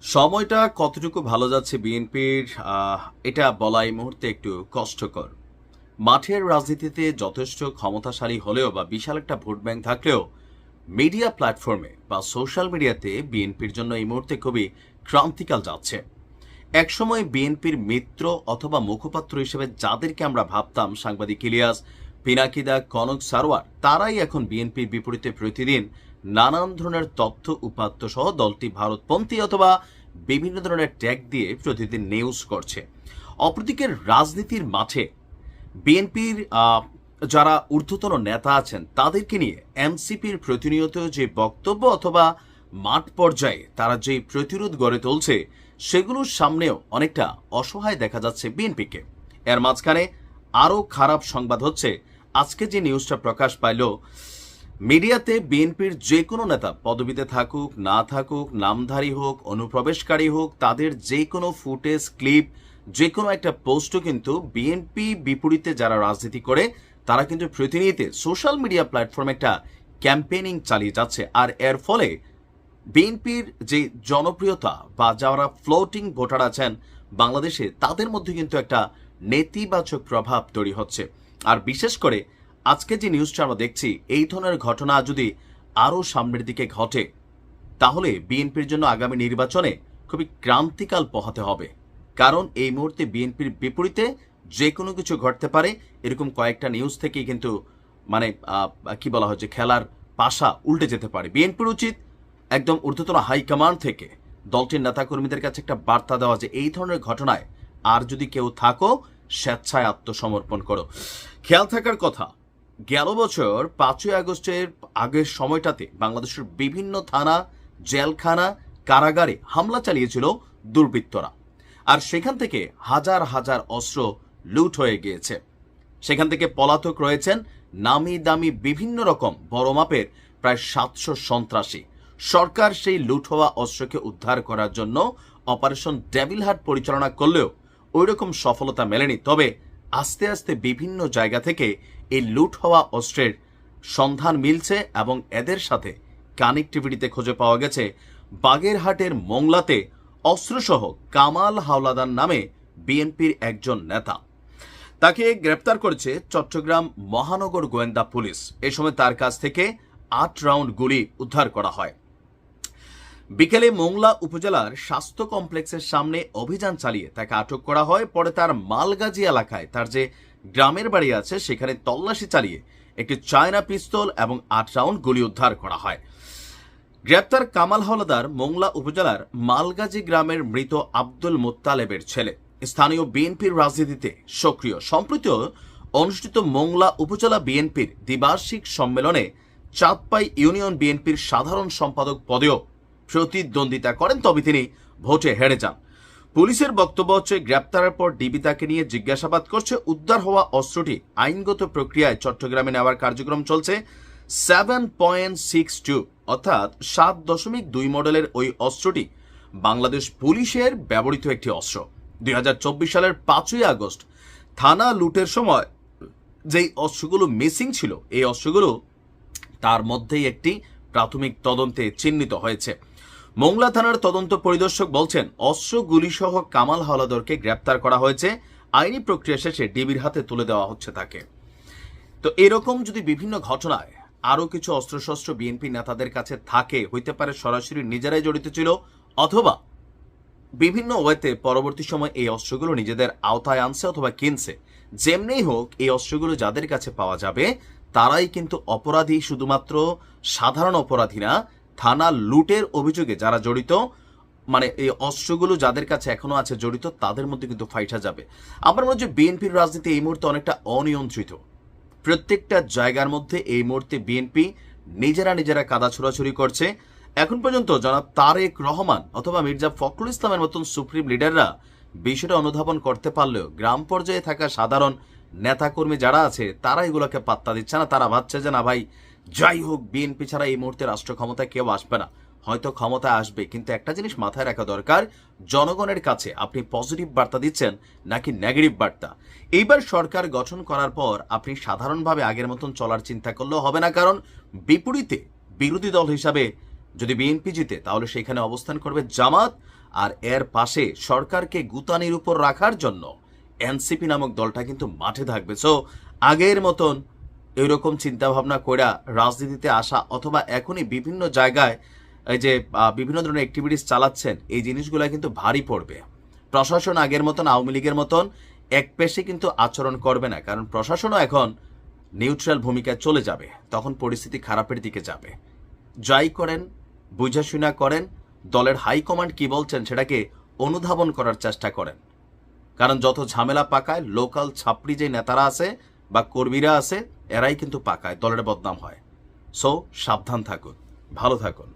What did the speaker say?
সময়টা কতটুকু ভালো যাচ্ছে বিএনপির এটা বলা এই মুহূর্তে একটু কষ্টকর। মাঠের রাজনীতিতে যথেষ্ট ক্ষমতাশালী হলেও বা বিশাল একটা ভোট ব্যাংক থাকলেও মিডিয়া প্ল্যাটফর্মে বা সোশ্যাল মিডিয়াতে বিএনপির জন্য এই মুহূর্তে খুবই ক্রান্তিকাল যাচ্ছে। একসময় বিএনপির মিত্র অথবা মুখপাত্র হিসেবে যাদেরকে আমরা ভাবতাম, সাংবাদিক ইলিয়াস, পিনাকিদা, কনক সারোয়ার, তারাই এখন বিএনপির বিপরীতে প্রতিদিন নানান ধরনের তথ্য উপাত্ত সহ দলটি ভারতপন্থী অথবা বিভিন্ন ধরনের ট্যাগ দিয়ে প্রতিদিন নিউজ করছে। অপরদিকে রাজনীতির মাঠে বিএনপির যারা ঊর্ধ্বতন নেতা আছেন তাদেরকে নিয়ে এনসিপির প্রতিনিয়ত যে বক্তব্য অথবা মাঠ পর্যায়ে তারা যে প্রতিরোধ গড়ে তুলছে সেগুলোর সামনেও অনেকটা অসহায় দেখা যাচ্ছে বিএনপিকে। এর মাঝখানে আরও খারাপ সংবাদ হচ্ছে, আজকে যে নিউজটা প্রকাশ পাইল, মিডিয়াতে বিএনপির যে কোনো নেতা পদবিতে থাকুক না থাকুক, নামধারী হোক অনুপ্রবেশকারী হোক, তাদের যে কোনো ফুটেজ ক্লিপ যে কোনো একটা পোস্টও কিন্তু বিএনপি বিপরীতে যারা রাজনীতি করে তারা কিন্তু প্রতিনিয়ত সোশ্যাল মিডিয়া প্ল্যাটফর্মে একটা ক্যাম্পেইনিং চালিয়ে যাচ্ছে। আর এর ফলে বিএনপির যে জনপ্রিয়তা বা যারা ফ্লোটিং ভোটার আছেন বাংলাদেশে তাদের মধ্যে কিন্তু একটা নেতিবাচক প্রভাব তৈরি হচ্ছে। আর বিশেষ করে আজকে যে নিউজটা আমরা দেখছি, এই ধরনের ঘটনা যদি আরও সামনের দিকে ঘটে তাহলে বিএনপির জন্য আগামী নির্বাচনে খুবই ক্রান্তিকাল পোহাতে হবে। কারণ এই মুহূর্তে বিএনপির বিপরীতে যে কোনো কিছু ঘটতে পারে, এরকম কয়েকটা নিউজ থেকেই কিন্তু মানে কি বলা হচ্ছে, খেলার পাশা উল্টে যেতে পারে। বিএনপির উচিত একদম ঊর্ধ্বতন হাইকমান্ড থেকে দলটির নেতাকর্মীদের কাছে একটা বার্তা দেওয়া যে এই ধরনের ঘটনায় আর যদি কেউ থাকো স্বেচ্ছায় আত্মসমর্পণ করো। খেয়াল থাকার কথা, গেল বছর 5ই আগস্টের আগের সময়টাতে বাংলাদেশের বিভিন্ন থানা, জেলখানা, কারাগারে হামলা চালিয়েছিল দুর্বৃত্তরা। আর সেখান থেকে হাজার হাজার অস্ত্র লুট হয়ে গিয়েছে। সেখান থেকে পলাতক রয়েছেন নামি দামি বিভিন্ন রকম বড় মাপের প্রায় 700 সন্ত্রাসী। সরকার সেই লুট হওয়া অস্ত্রকে উদ্ধার করার জন্য অপারেশন ডেভিল হার্ট পরিচালনা করলেও ওই রকম সফলতা মেলেনি। তবে আস্তে আস্তে বিভিন্ন জায়গা থেকে এই লুট হওয়া অস্ত্রের সন্ধান মিলছে এবং এদের সাথে কানেক্টিভিটিতে খুঁজে পাওয়া গেছে বাগেরহাটের মোংলাতে অস্ত্রসহ কামাল হাওলাদার নামে বিএনপির একজন নেতা। তাকে গ্রেপ্তার করেছে চট্টগ্রাম মহানগর গোয়েন্দা পুলিশ। এই সময় তার কাছ থেকে 8 রাউন্ড গুলি উদ্ধার করা হয়। বিকেলে মোংলা উপজেলার স্বাস্থ্য কমপ্লেক্সের সামনে অভিযান চালিয়ে তাকে আটক করা হয়। পরে তার মালগাজী এলাকায় তার যে গ্রামের বাড়ি আছে সেখানে তল্লাশি চালিয়ে একটি চায়না পিস্তল এবং 8 রাউন্ড গুলি উদ্ধার করা হয়। গ্রেপ্তার কামাল হাওলাদার মোংলা উপজেলার মালগাজী গ্রামের মৃত আব্দুল মোত্তালেবের ছেলে। স্থানীয় বিএনপির রাজনীতিতে সক্রিয়। সম্প্রতি অনুষ্ঠিত মোংলা উপজেলা বিএনপির দ্বিবার্ষিক সম্মেলনে চাঁদপাই ইউনিয়ন বিএনপির সাধারণ সম্পাদক পদেও প্রতিদ্বন্দ্বিতা করেন, তবে তিনি ভোটে হেরে যান। পুলিশের বক্তব্য হচ্ছে, গ্রেপ্তারের পর ডিবি তাকে নিয়ে জিজ্ঞাসাবাদ করছে। উদ্ধার হওয়া অস্ত্রটি আইনগত প্রক্রিয়ায় চট্টগ্রামে নেওয়ার কার্যক্রম চলছে। 7.62 অর্থাৎ 7.2 মডেলের ওই অস্ত্রটি বাংলাদেশ পুলিশের ব্যবহৃত একটি অস্ত্র। 2024 সালের 5ই আগস্ট থানা লুটের সময় যেই অস্ত্রগুলো মিসিং ছিল, এই অস্ত্রগুলো তার মধ্যেই একটি প্রাথমিক তদন্তে চিহ্নিত হয়েছে। মোংলা থানার তদন্ত পরিদর্শক বলছেন, অস্ত্রগুলি সহ কামাল হাওলাদারকে গ্রেপ্তার করা হয়েছে। আইনি প্রক্রিয়া শেষে ডিবির হাতে তুলে দেওয়া হচ্ছে তাকে। তো এরকম যদি বিভিন্ন ঘটনায় আরো কিছু অস্ত্রশস্ত্র বিএনপি নেতাদের কাছে থাকে, হইতে পারে সরাসরি নিজেরাই জড়িত ছিল অথবা বিভিন্ন ওয়েতে পরবর্তী সময় এই অস্ত্রগুলো নিজেদের আওতায় আনছে অথবা কিনছে। যেমনিই হোক, এই অস্ত্রগুলো যাদের কাছে পাওয়া যাবে তারাই কিন্তু অপরাধী, শুধুমাত্র সাধারণ অপরাধী না। থানা লুটের অভিযোগে যারা জড়িত, মানে এই অস্ত্রগুলো যাদের কাছে এখনো আছে জড়িত, তাদের মধ্যে কিন্তু ফাইটা যাবে। আমার মনে হয় বিএনপির রাজনীতি এই মুহূর্তে অনেকটা অনিয়ন্ত্রিত। প্রত্যেকটা জায়গার মধ্যে এই মুহূর্তে বিএনপি নিজেরা কাদা ছোড়াছুরি করছে। এখন পর্যন্ত জনাব তারেক রহমান অথবা মির্জা ফখরুল ইসলামের মতন সুপ্রিম লিডাররা বিষয়টা অনুধাবন করতে পারলেও গ্রাম পর্যায়ে থাকা সাধারণ নেতাকর্মী যারা আছে তারা এগুলোকে পাত্তা দিচ্ছে না। তারা ভাবছে যে না ভাই, যাই হোক, বিএনপি ছাড়া এই মুহূর্তে রাষ্ট্র ক্ষমতায় কেউ আসবে না। হয়তো ক্ষমতা আসবে, কিন্তু একটা জিনিস মাথায় রাখা দরকার, জনগণের কাছে আপনি পজিটিভ বার্তা দিচ্ছেন নাকি নেগেটিভ বার্তা। এইবার সরকার গঠন করার পর আপনি সাধারণভাবে আগের মতন চলার চিন্তা করলেও হবে না, কারণ বিপরীতে বিরোধী দল হিসাবে যদি বিএনপি জিতে তাহলে সেখানে অবস্থান করবে জামাত, আর এর পাশে সরকারকে গুতানির উপর রাখার জন্য এনসিপি নামক দলটা কিন্তু মাঠে থাকবে। সো আগের মতন এরকম চিন্তাভাবনা কইরা রাজনীতিতে আসা অথবা এখনই বিভিন্ন জায়গায় এই যে বিভিন্ন ধরনের অ্যাক্টিভিটিস চালাচ্ছেন, এই জিনিসগুলো কিন্তু ভারী পড়বে। প্রশাসন আগের মতন আওয়ামী লীগের মতন একপেশে কিন্তু আচরণ করবে না, কারণ প্রশাসনও এখন নিউট্রাল ভূমিকায় চলে যাবে, তখন পরিস্থিতি খারাপের দিকে যাবে। যাই করেন বুঝাশুনা করেন, দলের হাইকমান্ড কি বলছেন সেটাকে অনুধাবন করার চেষ্টা করেন, কারণ যত ঝামেলা পাকায় লোকাল ছাপড়ি যে নেতারা আছে বা কর্মীরা আছে এরাই কিন্তু পাকায়, দলের বদনাম হয়। সো সাবধান থাকুন, ভালো থাকুন।